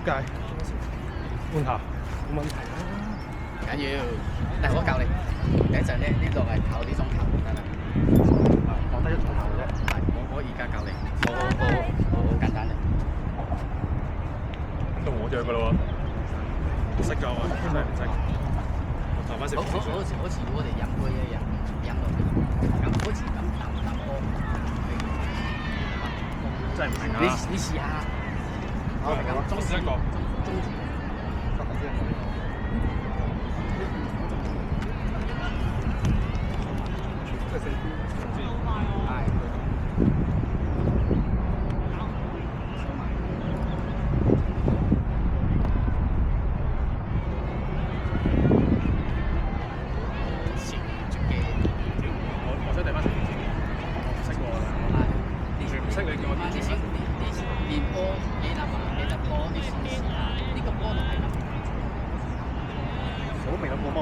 街換下冇問題啊。緊要，但係我教你，第一陣咧呢度係頭呢種頭得啦。我得一種頭啫。係，我而家教你，好簡單嘅。咁到我着㗎咯喎。唔識㗎我真係唔識。頭髮少少。好似我哋飲杯一樣，飲落去，咁好似咁波。真係唔明啊！你試下。好，咁中一個。中指。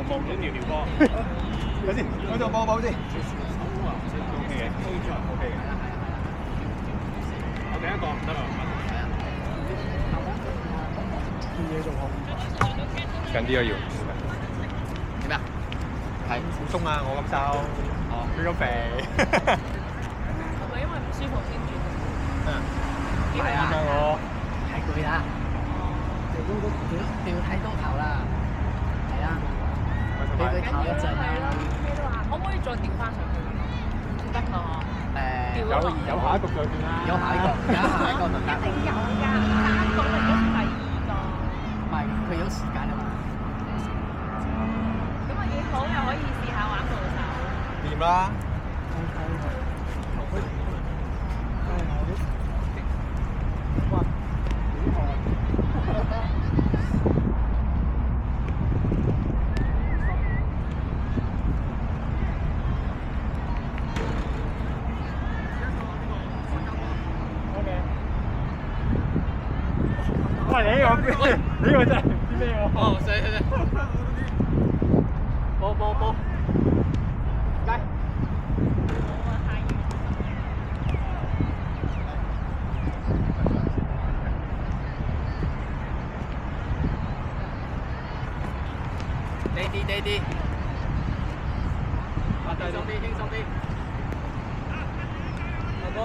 望緊條波，有先，我做波先。OK 嘅，OK 嘅。我第一個唔得啦，啲嘢仲好。近啲啊要。點啊？係。好鬆啊！我咁瘦，佢咁肥。係咪因為唔舒服先轉？係啊。我太攰啦。掉太多頭啦。係啊。俾佢唞一陣啦。可唔可以再調翻上去？唔得㗎。有下一個再轉啦。有下一個就得。一定有㗎，3個嚟咗第2個。唔係，佢有時間啊嘛。咁啊幾好，又可以試下玩部手。掂啦。喂，你呢個真係唔知咩喎？哦，對。波，嚟。低啲。輕鬆啲。阿哥。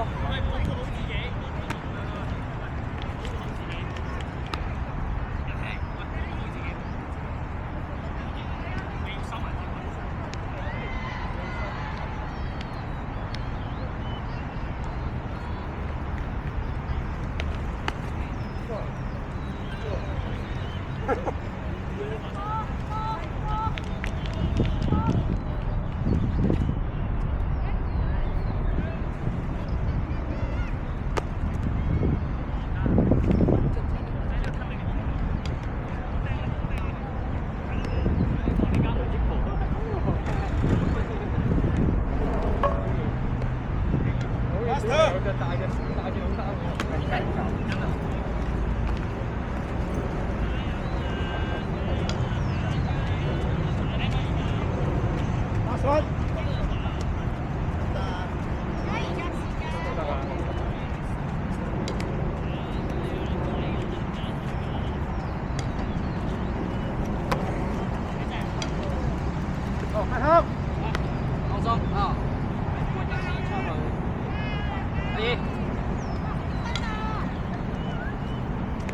放鬆啊！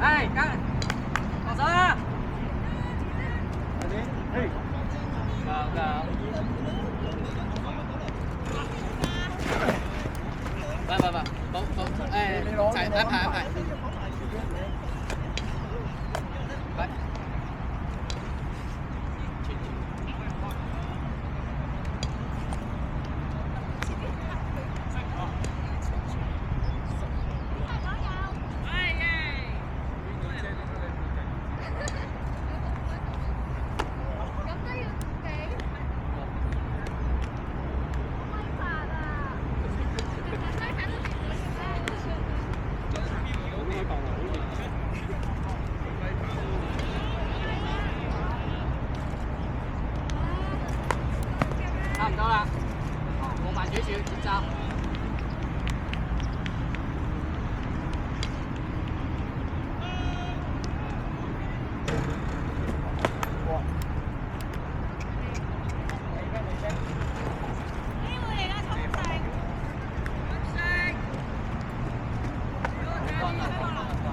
哎，干，放手啊！嘿，高。唔，安排。來。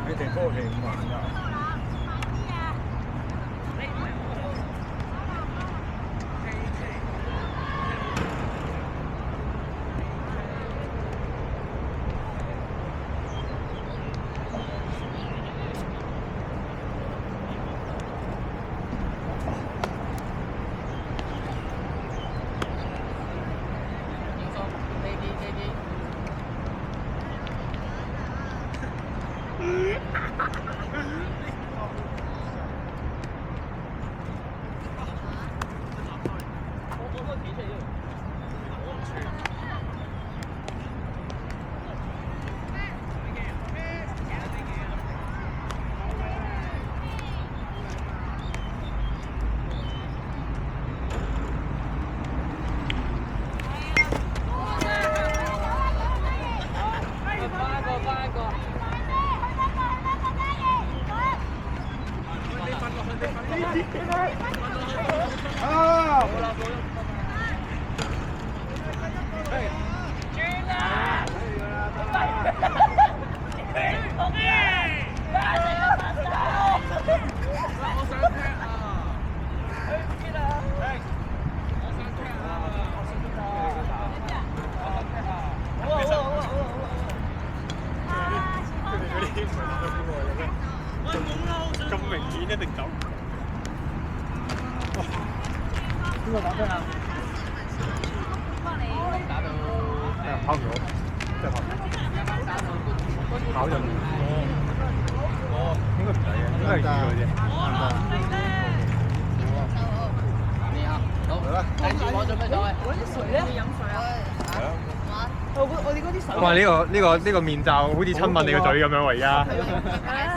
你哋嗰個係5萬㗎。咁明顯一定走。邊個打分啊？打到跑唔到，即係跑唔到。跑就應該唔使嘅，應該係預咗啫。你好，好，睇住我做咩所謂？嗰啲水咧，你飲水啊？係啊。我哋嗰啲水。哇！呢個面罩好似親吻你個嘴咁樣喎，而家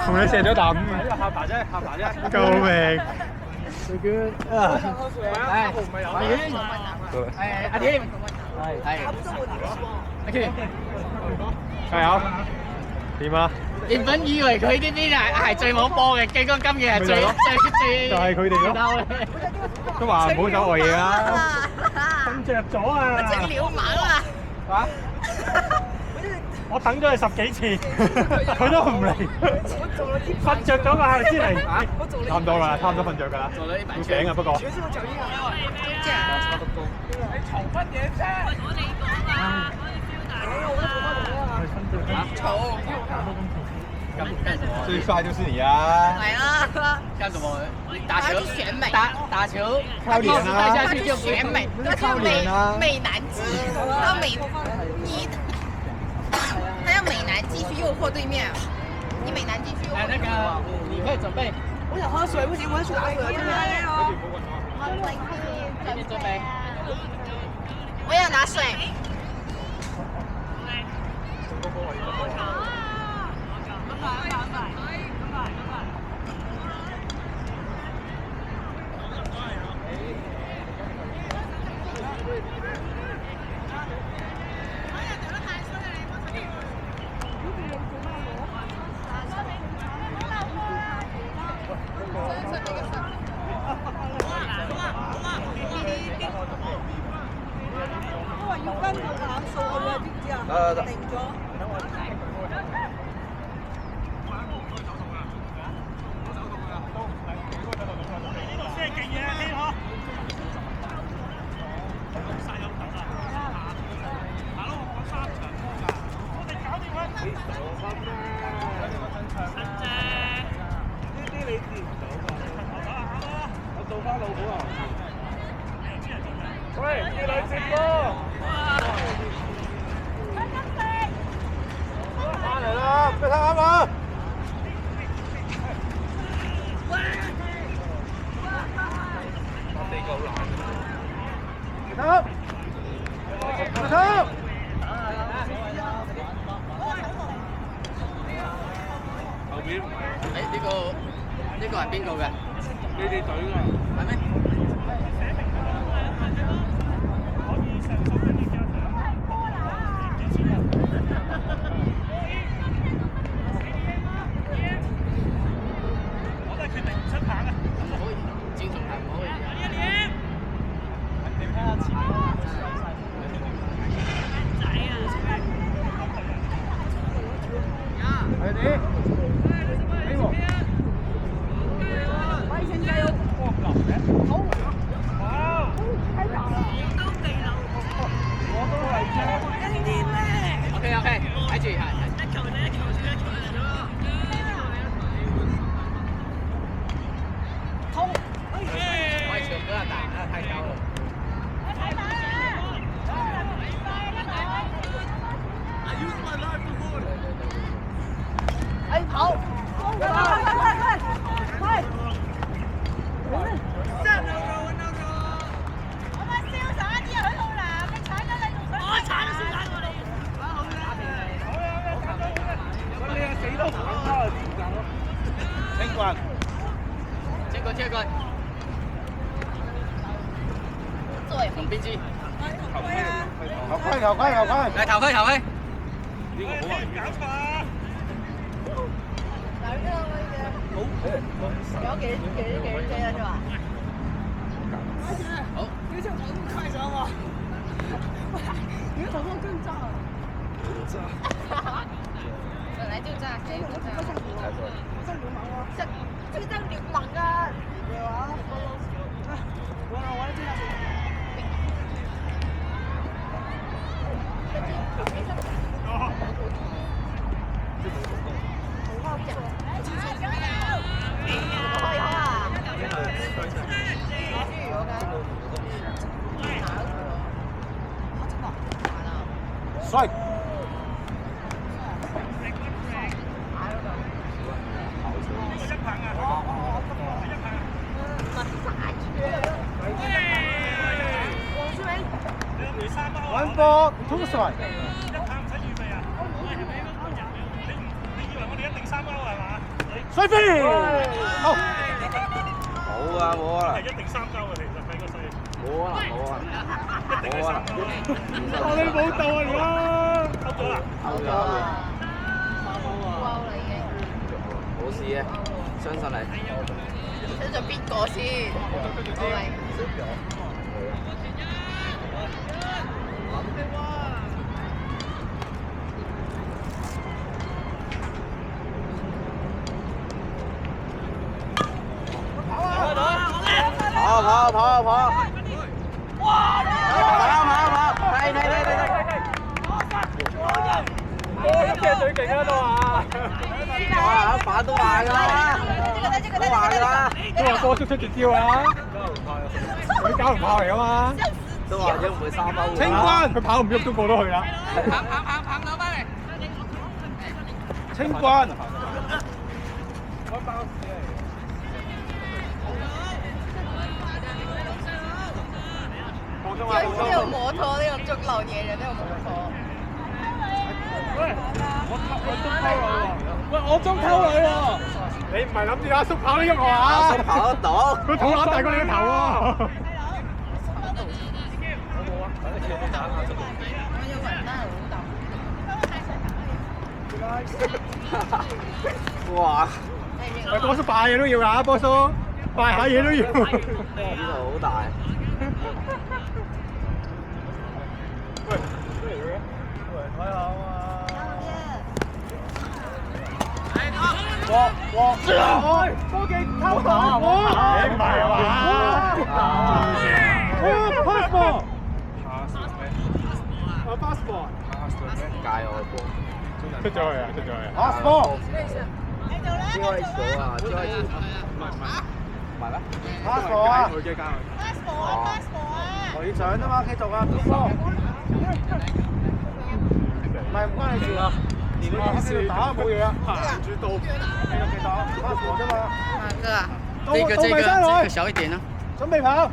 同你射咗啖。下巴啫，下巴啫。救命！最娟啊！係，阿添，係，阿添，加油！點啊？原本以為佢呢邊係最冇波嘅，結果今日係最就係佢哋咯。都話唔好走外嘢啦。瞓着咗啊！整了猛啊！啊！我等咗佢10幾次，佢都唔嚟。瞓着咗㗎，先嚟。差唔多啦，差唔多瞓着㗎啦。要醒啊，不過。嘈乜嘢啫？我哋講啊，嘈。最帥就是你啊！來啊！幹什麼？打球？選美。打球？靠臉啊！帶下去就選美，他靠臉啊！美男計，他要美男計去誘惑對面，你美男計去誘惑。那個，你可以準備。我想喝水，不行，我要去打水。你準備。我要拿水。得。定咗。喂，二兩接波！翻嚟啦，俾睇啱啊！地夠難。後邊唔係。呢個係邊個嘅？你哋隊㗎。係咩？係你。OK OK，睇住係。喂，長嗰人打太高了。哎，跑！快！我咪瀟灑啲喺度啦，你踩咗你仲想？我踩都先踩過你。你係死都唔肯開點解？清棍，清棍。對，同邊支？頭盔。嚟頭盔。呢個好危險。有幾隻啊？是吧？好。你這跑那麼快上嗎？你跑得更炸了。本來就炸，誰不炸？像流氓嗎？這個叫流氓啊！有啊。我來這樣。帥！揾波，通帥！衰飛！好。冇啊冇啊！係一定3週嘅，其實計個歲。冇啊！一定係3週。我哋冇到啊而家，偷咗啦。偷咗啦。哇！啦已經。冇事嘅，相信你。相信邊個先？我嚟。跑！跑！係！一隻最勁啦都話。哇！反都話㗎啦，都話㗎啦，都話波叔出絕招啊！佢交唔跑嚟㗎嘛？都話咗唔會3歐。清軍，佢跑唔喐都過到去啦。跑攞翻嚟。清軍。呢個摩托，呢個中老年人呢個摩托。喂，我中偷女喎！你唔係諗住阿叔跑得喐我啊？阿叔跑得到，佢肚腩大過你個頭喎！哇！喂，波叔拜嘢都要㗎，波叔拜下嘢都要。呢度好大。喂，睇下啊嘛！哇！科技偷跑！你唔係嘛？passport！ passport！ 界外波。出咗去啊！passport！ 開鎖啊！開鎖。唔係咩 passport 啊！passport 啊 passport 啊！我要上啊嘛，繼續啊！唔係唔關你事啊！連你喺度打冇嘢啊！行住道，繼續打 passport 啫嘛。哥，這個小一點啊！準備跑！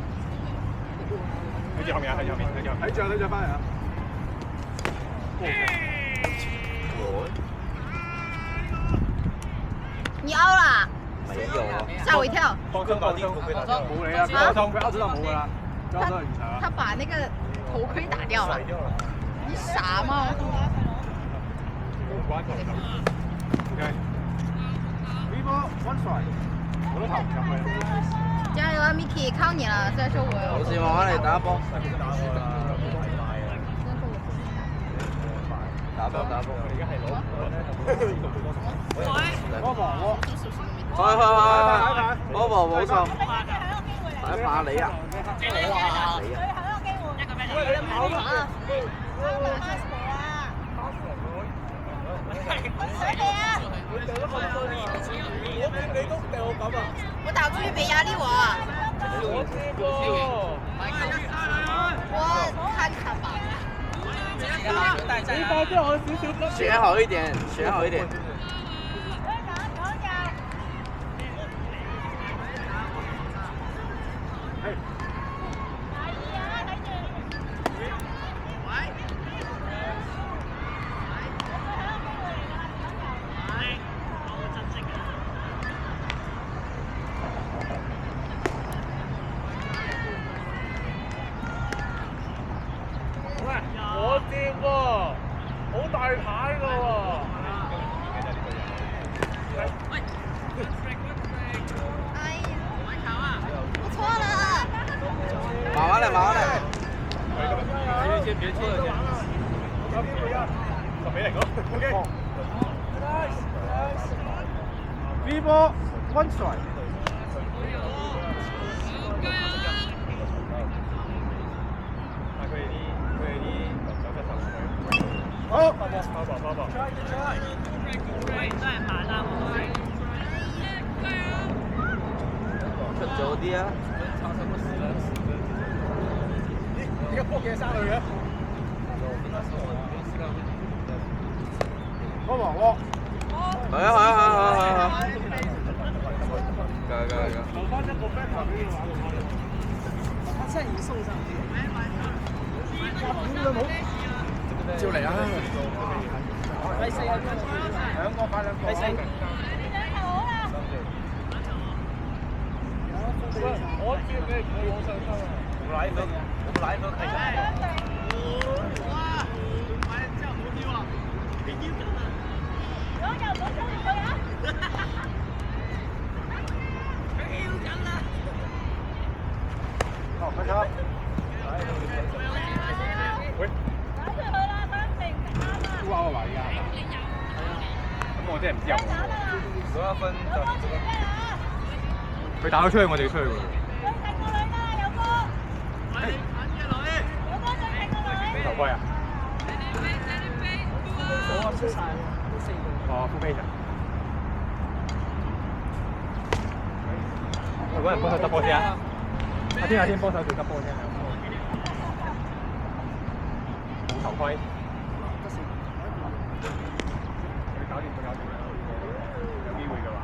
喺住後面啊！喺住後面，睇住翻嚟啊！你凹啦！沒有啊！嚇我一跳！放鬆，冇你啊！放鬆，佢拗咗就冇㗎啦。他把那個頭盔打掉了。你傻嗎？加油啊 ，Miki，靠你了！再說我。冇事，慢慢嚟打波。打波打波。我哋而家係攞波王喎。去，波王冇錯。睇下你啊！哇！你啊！你跑跑啊！我打出去没压力我。我看看吧。选好一点，选好一点。我接喎，好大牌㗎喎。哎呀，不錯啦。慢慢嚟，慢慢嚟。先別錯啦先。10比0咯。OK。V 波 one strike。好，包包。出早啲啊！點解波嘅生女嘅？波王喎。係啊！夠。留翻一個 back 球俾你玩。他現在已經送上去。照嚟啊！第四啊！兩個快兩個。第四。我知你佢攞上身啊！我來分睇下。哇！快真係好屌啊！你屌緊啊！我又冇中意佢啊！佢屌緊啦！好，開球。喂！打出去啦！佢一定啱啊！都啱啊嘛，而家。咁我真係唔知有冇。攞一分就。佢打咗出去，我哋要出去喎。頭盔啊！我出晒，哦，副飛咋？我揾人幫手執波先啊！阿天幫手做執波先。冇頭盔。你搞掂啦！有機會嘅話。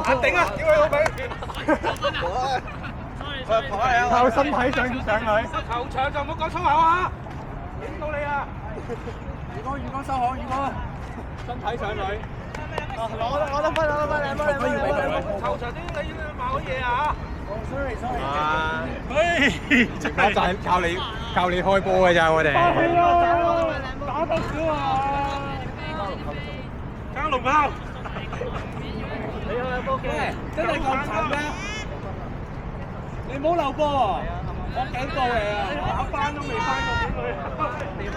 肯定啊！屌你老味！靠身體上去。球場就唔好講粗口啊！影到你啊！宇哥收好，宇哥。身體上去。攞得分2分。球場啲你買好嘢啊！sorry。直頭就係靠你開波嘅咋我哋。打得少啊！加龍炮。你有波嘅？真係咁慘咩？你唔好漏波喎！我警告你啊！打翻都未翻過俾佢。點啊？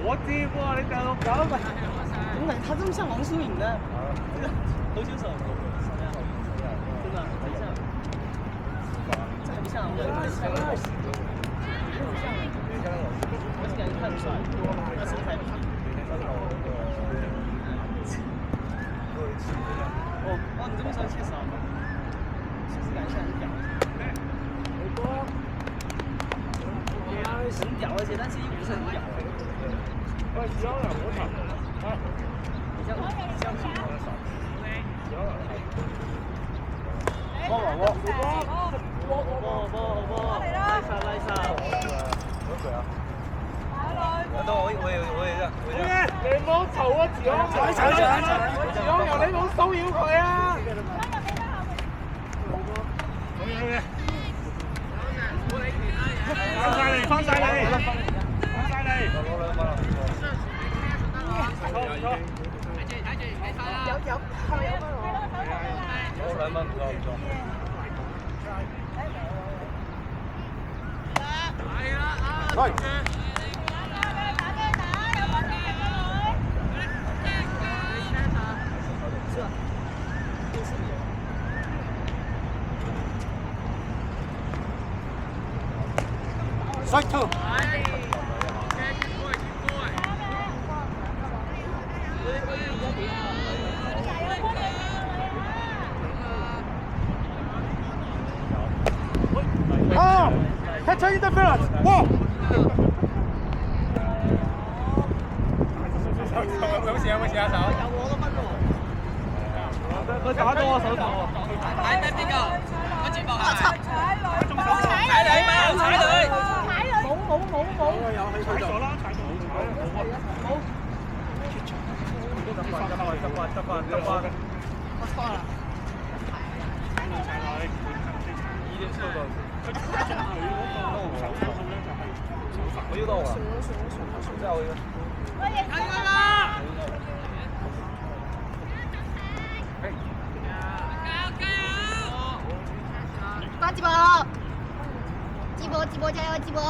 我知喎，你掉落狗咪。他這麼像王疏影的。投球手。真的，很像。这很像，我很像。我是感觉看不出来，他身材。哦，你这么说确实啊，确实感觉很屌。很屌，而且但是又不是很屌。行了，我操！这样子。拉沙。你唔好嘈啊，治安！治安由你唔好騷擾佢啊！翻晒你！ Strike two. Oh! Catcher interference! Whoa! 有事啊手？佢打到我手頭喎！踩得邊個？我接落下。踩你嘛，踩你！冇。踩咗啦，踩咗。冇。執翻。我要到啊！真係我要。快接波！接波加油！接波！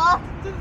對。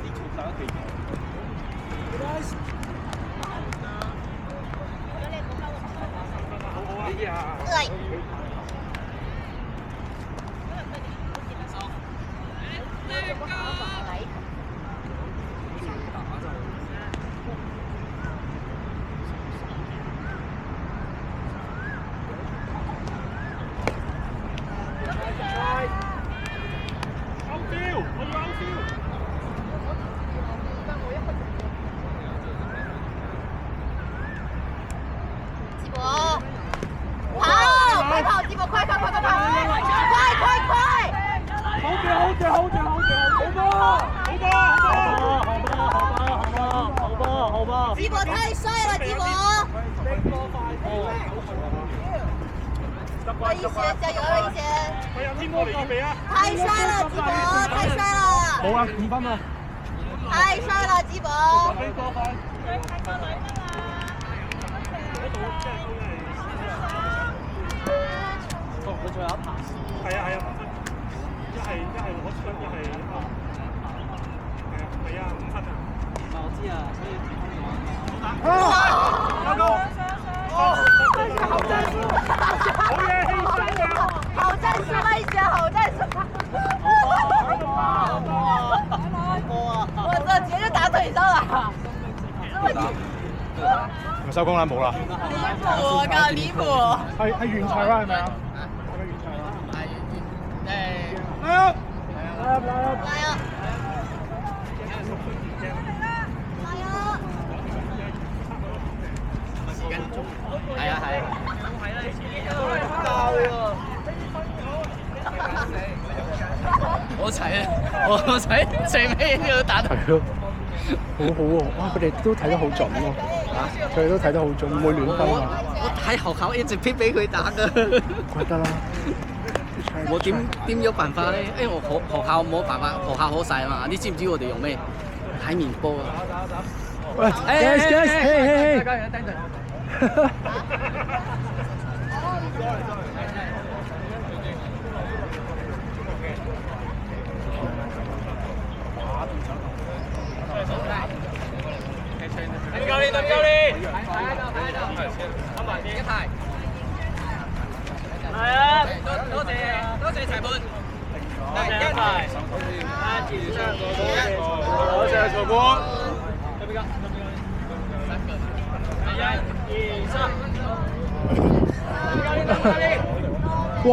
直播太帅了，直播！魏一贤，加油，魏一贤！太帅了，直播，太帅了！冇啊，5分啊！太帅了，直播！佢仲有一排。係啊，一係攞出，一係係啊，5分啊！我知啊，所以好战术，好战术，魏一贤，好战术！我这直接就打腿上了，这么咪收工啦，冇啦。離譜，夠離譜！係完場啦，係咪啊？係咪完場啊？來啊！係啊。我睇啊！我睇最尾呢度打。係咯，好好喎！哇，佢哋都睇得好準喎，佢哋都睇得好準，唔會亂分啊！我喺學校一直批俾佢打㗎。怪得啦。我點有辦法咧？因為我學校冇辦法，學校好細啊嘛。你知唔知我哋用咩？海綿波啊！喂，guys，等陣。等教練，啱埋先一排。係啊，多謝裁判。一排。多謝裁判。1、2、3。我。